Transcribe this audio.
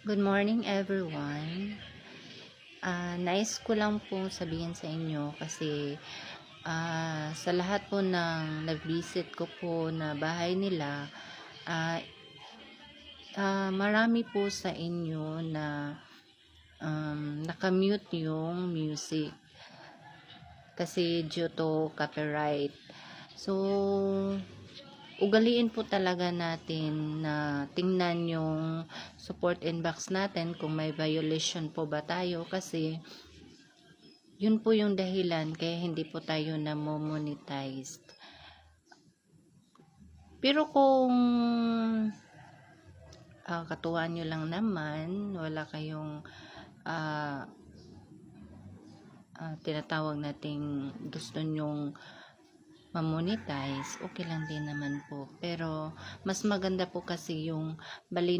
Good morning everyone. Nais ko lang po sabihin sa inyo kasi sa lahat po ng nag-visit ko po na bahay nila, ah, marami po sa inyo na nakamute yung music kasi due to copyright. So, ugaliin po talaga natin na tingnan yung support inbox natin kung may violation po ba tayo kasi yun po yung dahilan kaya hindi po tayo na-monetized. Pero kung katuwaan nyo lang naman, wala kayong tinatawag nating gusto nyong ma-monetize, okay lang din naman po. Pero mas maganda po kasi yung